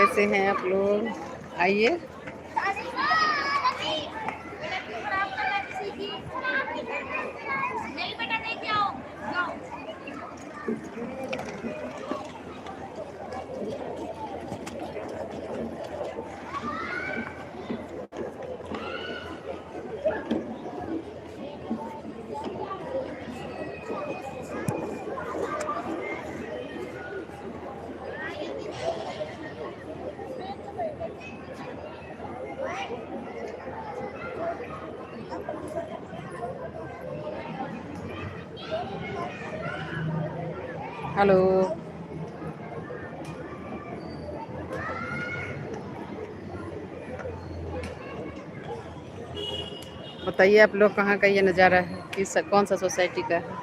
कैसे हैं आप लोग? आइए। हेलो। बताइए आप लोग कहाँ का ये नज़ारा है, किस कौन सा सोसाइटी का है?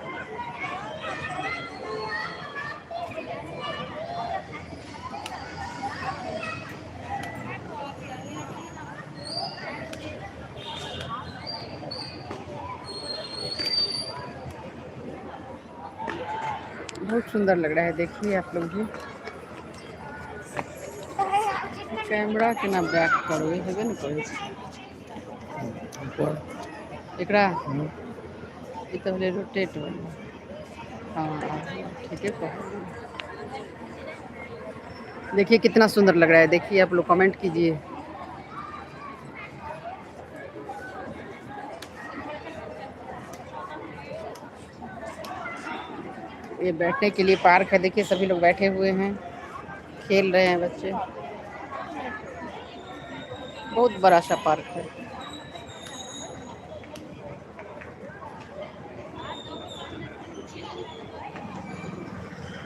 बहुत सुंदर लग रहा है, देखिए आप लोग भी। कैमरा के ना बैक करो, ये हेबे न करो एकरा ये तो हले रोटेट वाला। हाँ ठीक है। देखिए कितना सुंदर लग रहा है, देखिए आप लोग कमेंट कीजिए। ये बैठने के लिए पार्क है, देखिए सभी लोग बैठे हुए हैं, खेल रहे हैं बच्चे। बहुत बड़ा सा पार्क है।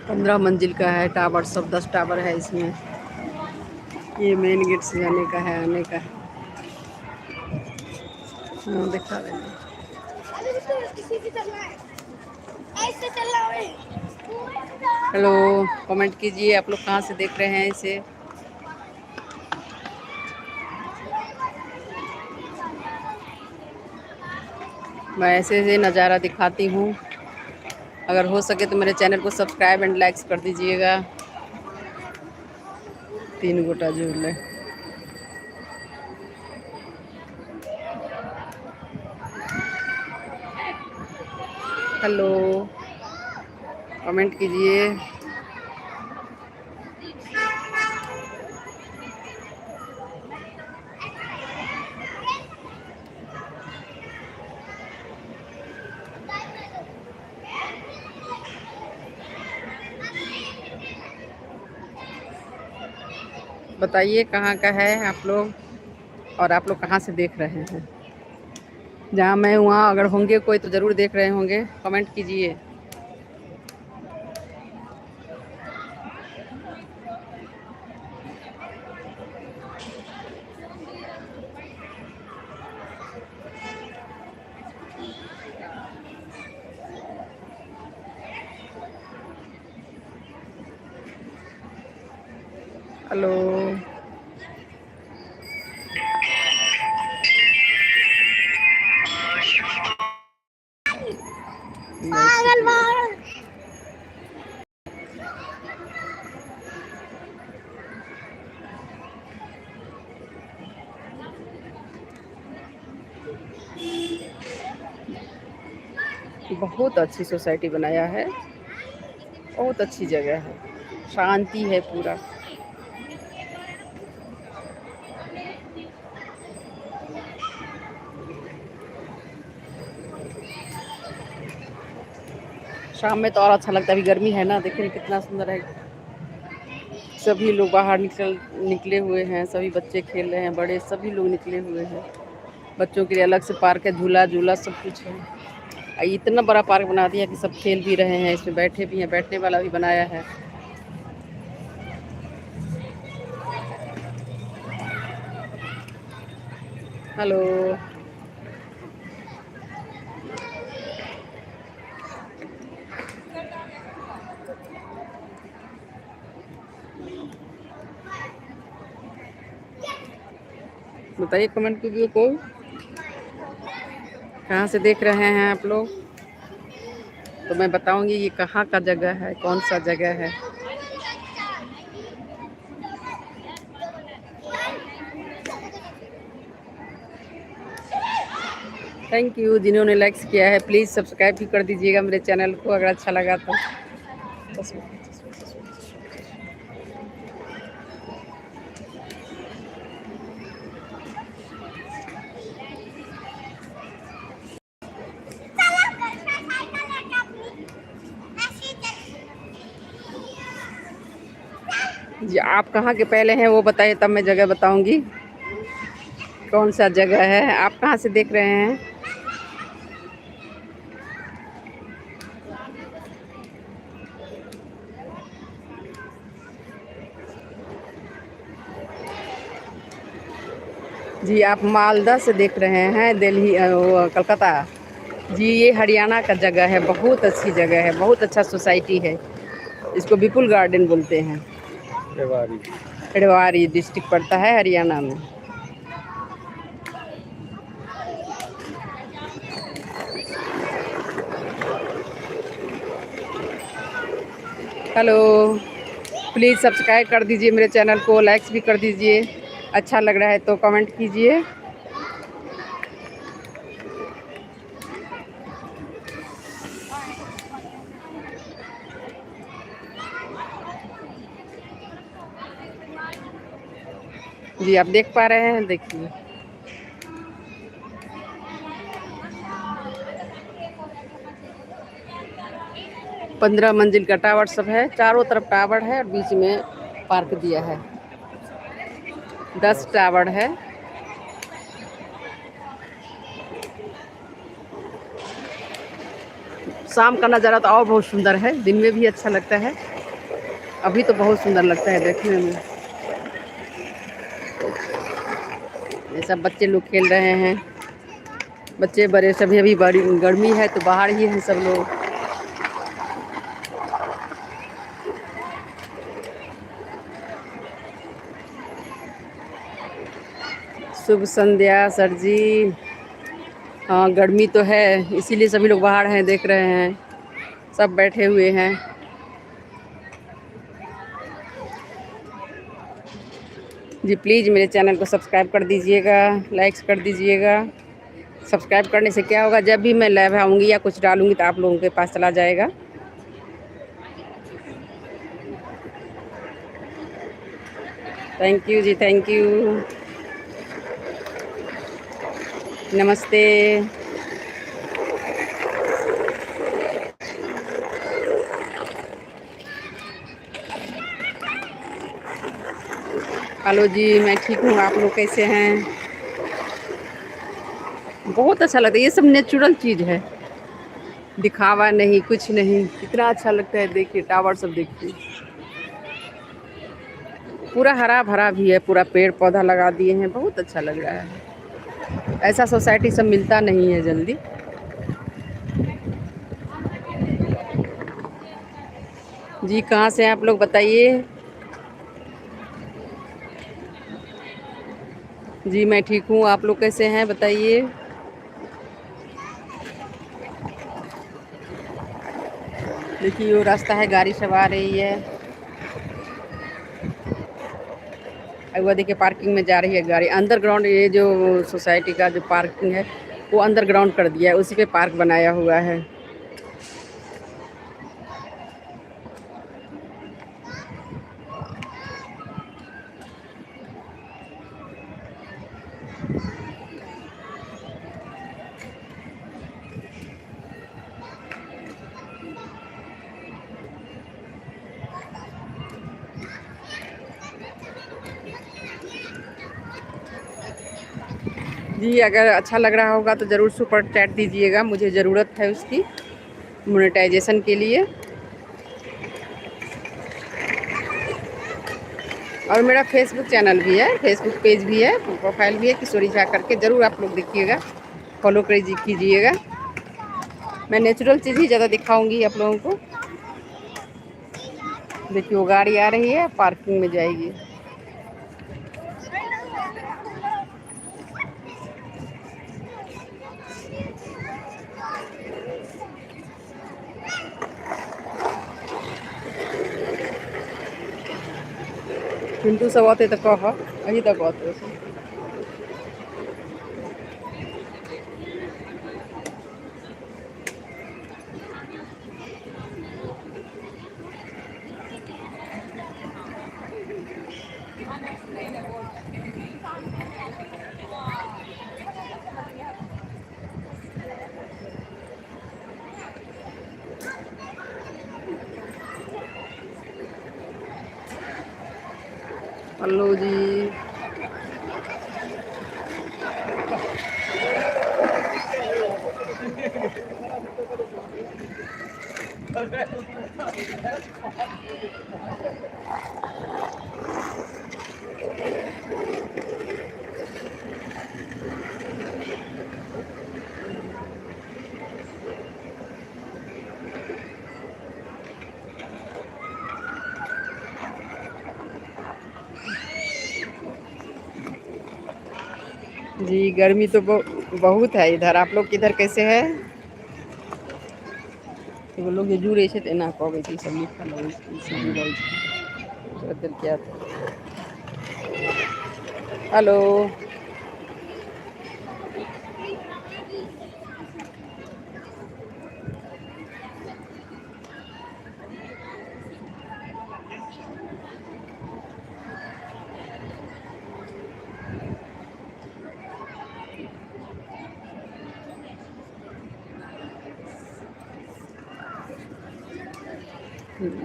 15 मंजिल का है, टावर सब 10 टावर है इसमें। ये मेन गेट से जाने का है, आने का है। हाँ दिखा रहे हैं। हेलो, कमेंट कीजिए आप लोग कहाँ से देख रहे हैं इसे। मैं ऐसे ऐसे नज़ारा दिखाती हूँ। अगर हो सके तो मेरे चैनल को सब्सक्राइब एंड लाइक्स कर दीजिएगा। 3 गोटा झूल है। हेलो, कमेंट कीजिए। बताइए कहाँ का है आप लोग, और आप लोग कहाँ से देख रहे हैं। जहाँ मैं वहाँ अगर होंगे कोई तो ज़रूर देख रहे होंगे, कमेंट कीजिए। हेलो, बहुत अच्छी सोसाइटी बनाया है, बहुत अच्छी जगह है, शांति है पूरा। शाम में तो और अच्छा लगता है, अभी गर्मी है ना, देखिए कितना सुंदर है। सभी लोग बाहर निकले हुए हैं, सभी बच्चे खेल रहे हैं, बड़े सभी लोग निकले हुए हैं। बच्चों के लिए अलग से पार्क है, झूला झूला सब कुछ है। इतना बड़ा पार्क बना दिया कि सब खेल भी रहे हैं, इसमें बैठे भी हैं, बैठने वाला भी बनाया है। हेलो, बताइए कमेंट कीजिए कोई, कहाँ से देख रहे हैं आप लोग, तो मैं बताऊंगी ये कहाँ का जगह है, कौन सा जगह है। थैंक यू जिन्होंने लाइक्स किया है, प्लीज़ सब्सक्राइब भी कर दीजिएगा मेरे चैनल को अगर अच्छा लगा तो। जी आप कहाँ के पहले हैं वो बताइए, तब मैं जगह बताऊंगी कौन सा जगह है। आप कहाँ से देख रहे हैं? जी आप मालदा से देख रहे हैं, दिल्ली कलकत्ता। जी ये हरियाणा का जगह है, बहुत अच्छी जगह है, बहुत अच्छा सोसाइटी है। इसको विपुल गार्डन बोलते हैं। रेवाड़ी डिस्ट्रिक्ट पड़ता है हरियाणा में। हेलो, प्लीज़ सब्सक्राइब कर दीजिए मेरे चैनल को, लाइक्स भी कर दीजिए। अच्छा लग रहा है तो कमेंट कीजिए। जी आप देख पा रहे हैं, देखिए 15 मंजिल का टावर सब है, चारों तरफ टावर है और बीच में पार्क दिया है। 10 टावर है। शाम का नज़ारा तो और बहुत सुंदर है, दिन में भी अच्छा लगता है, अभी तो बहुत सुंदर लगता है देखने में। ये सब बच्चे लोग खेल रहे हैं, बच्चे बड़े सभी। अभी बड़ी गर्मी है तो बाहर ही हैं सब लोग। शुभ संध्या सर जी। हाँ गर्मी तो है, इसीलिए सभी लोग बाहर हैं, देख रहे हैं, सब बैठे हुए हैं। जी प्लीज़ मेरे चैनल को सब्सक्राइब कर दीजिएगा, लाइक्स कर दीजिएगा। सब्सक्राइब करने से क्या होगा, जब भी मैं लाइव आऊँगी या कुछ डालूँगी तो आप लोगों के पास चला जाएगा। Thank you ji, thank you. नमस्ते। हेलो जी, मैं ठीक हूँ, आप लोग कैसे हैं? बहुत अच्छा लगता है, ये सब नेचुरल चीज़ है, दिखावा नहीं, कुछ नहीं। कितना अच्छा लगता है, देखिए टावर सब देखिए, पूरा हरा भरा भी है, पूरा पेड़ पौधा लगा दिए हैं, बहुत अच्छा लग रहा है। ऐसा सोसाइटी सब मिलता नहीं है जल्दी। जी कहाँ से हैं आप लोग बताइए? जी मैं ठीक हूँ, आप लोग कैसे हैं बताइए? देखिए वो रास्ता है, गाड़ी सब आ रही है। वो देखिए पार्किंग में जा रही है गाड़ी, अंडरग्राउंड। ये जो सोसाइटी का जो पार्किंग है वो अंडरग्राउंड कर दिया है, उसी पे पार्क बनाया हुआ है। जी अगर अच्छा लग रहा होगा तो ज़रूर सुपर चैट दीजिएगा, मुझे ज़रूरत है उसकी मोनेटाइजेशन के लिए। और मेरा फेसबुक चैनल भी है, फेसबुक पेज भी है, प्रोफाइल भी है, किशोरी झा करके, ज़रूर आप लोग देखिएगा, फॉलो कीजिएगा। मैं नेचुरल चीज़ ही ज़्यादा दिखाऊंगी आप लोगों को। देखिए वो गाड़ी आ रही है, पार्किंग में जाएगी। पिंटू सब आते तो कह अभी तक आते। हेलो जी। जी गर्मी तो बहुत है इधर। आप लोग किधर कैसे है? तो लोग ये जुड़े से तेना कहबै कि सब लिखल है इसी जुड़ल छै तो क्या था। हेलो।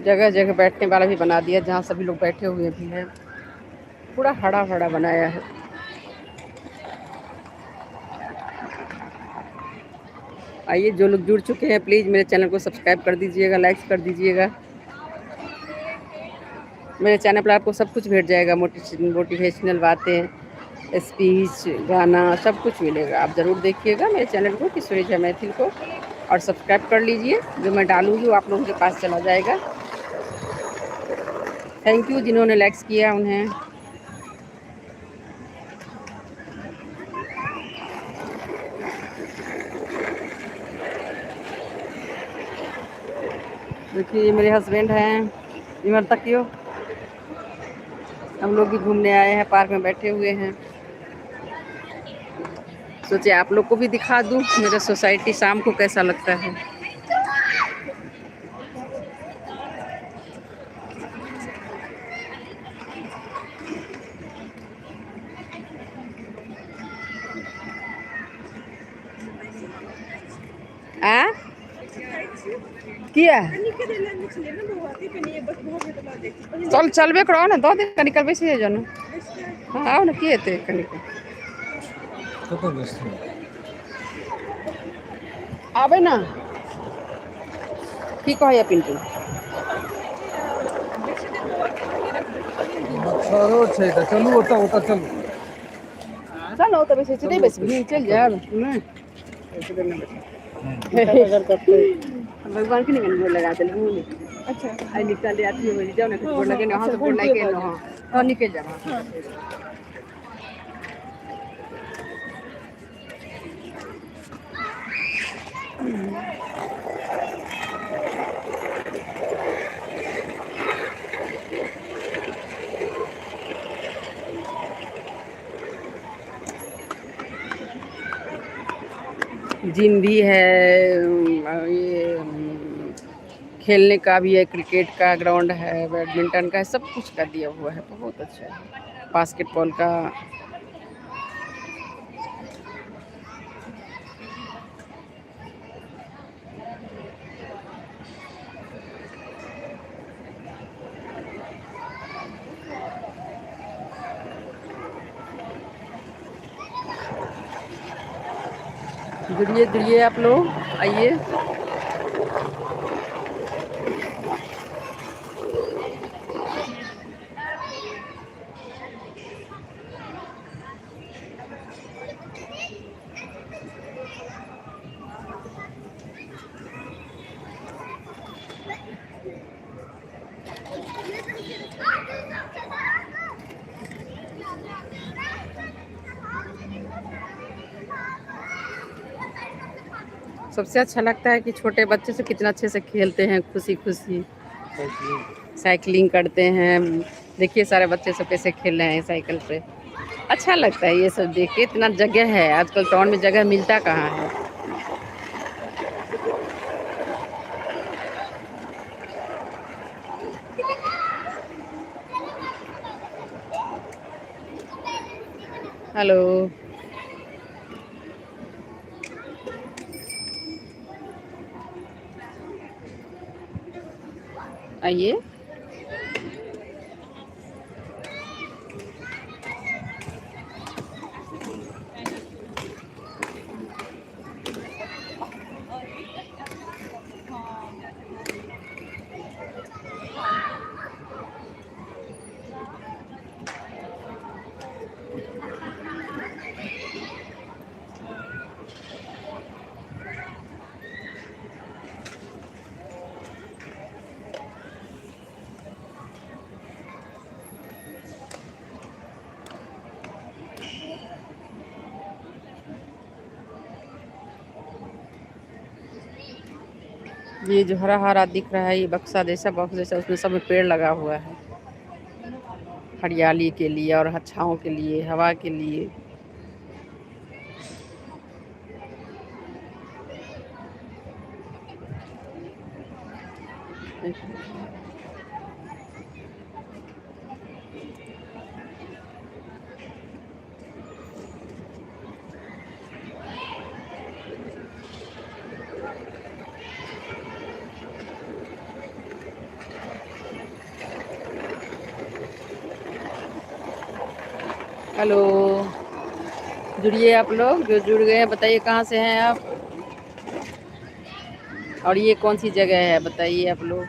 जगह जगह बैठने वाला भी बना दिया जहाँ सभी लोग बैठे हुए भी हैं। पूरा हरा भरा बनाया है। आइए जो लोग जुड़ चुके हैं प्लीज़ मेरे चैनल को सब्सक्राइब कर दीजिएगा, लाइक कर दीजिएगा। मेरे चैनल पर आपको सब कुछ भेट जाएगा, मोटिवेशनल बातें, स्पीच, गाना सब कुछ मिलेगा। आप ज़रूर देखिएगा मेरे चैनल को किशोरी झा मैथिल को और सब्सक्राइब कर लीजिए। जो मैं डालूँगी वो आप लोगों के पास चला जाएगा। थैंक यू जिन्होंने लाइक्स किया उन्हें। देखिए ये मेरे हस्बैंड हैं, इमर तक क्यों। हम लोग भी घूमने आए हैं, पार्क में बैठे हुए हैं। सोचे आप लोग को भी दिखा दूं मेरा सोसाइटी शाम को कैसा लगता है। आ किया चल चलबे करो ना, दो दिन कनिक बेसी है जानो। हाँ आओ ना किए थे कनिक आबे ना की कह पिंटू चलू ओतऽ चलू चलो तो बेसी नहीं बेसी चल जाए नहीं भगवान के नहीं गोड़ लगा दिल मुंह में। अच्छा आई निकल आती हो जाओ ना गोड़ लगे ना हां तो गोड़ लगे ना हां तो निकल जा। जिम भी है, ये खेलने का भी है, क्रिकेट का ग्राउंड है, बैडमिंटन का है, सब कुछ का दिया हुआ है। बहुत अच्छा है बास्केटबॉल का। जुड़िए जुड़िए आप लोग आइए। सबसे अच्छा लगता है कि छोटे बच्चे से कितना अच्छे से खेलते हैं, खुशी खुशी साइकिलिंग करते हैं। देखिए सारे बच्चे सब कैसे खेल रहे हैं साइकिल पे। अच्छा लगता है ये सब देख के। इतना जगह है आजकल टाउन में, जगह मिलता कहाँ है। हेलो आइए। ये जो हरा हरा दिख रहा है, ये बक्सा जैसा बॉक्स जैसा, उसमें सब में पेड़ लगा हुआ है, हरियाली के लिए और छाँव के लिए, हवा के लिए। हेलो, जुड़िए आप लोग जो जुड़ गए हैं, बताइए कहाँ से हैं आप और ये कौन सी जगह है, बताइए आप लोग।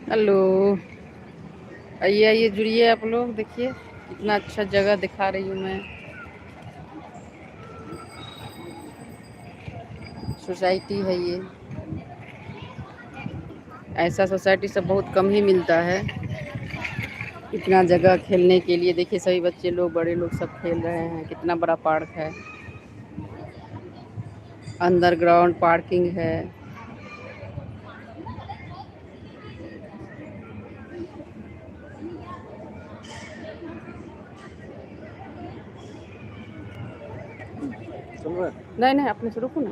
हेलो, आइए आइए जुड़िए आप लोग, देखिए कितना अच्छा जगह दिखा रही हूँ मैं। सोसाइटी है ये, ऐसा सोसाइटी सब बहुत कम ही मिलता है। इतना जगह खेलने के लिए, देखिए सभी बच्चे लोग बड़े लोग सब खेल रहे हैं, कितना बड़ा पार्क है, अंडरग्राउंड पार्किंग है। नहीं नहीं, अपने से रुको ना,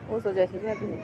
वो तो जैसे भी अभी नहीं।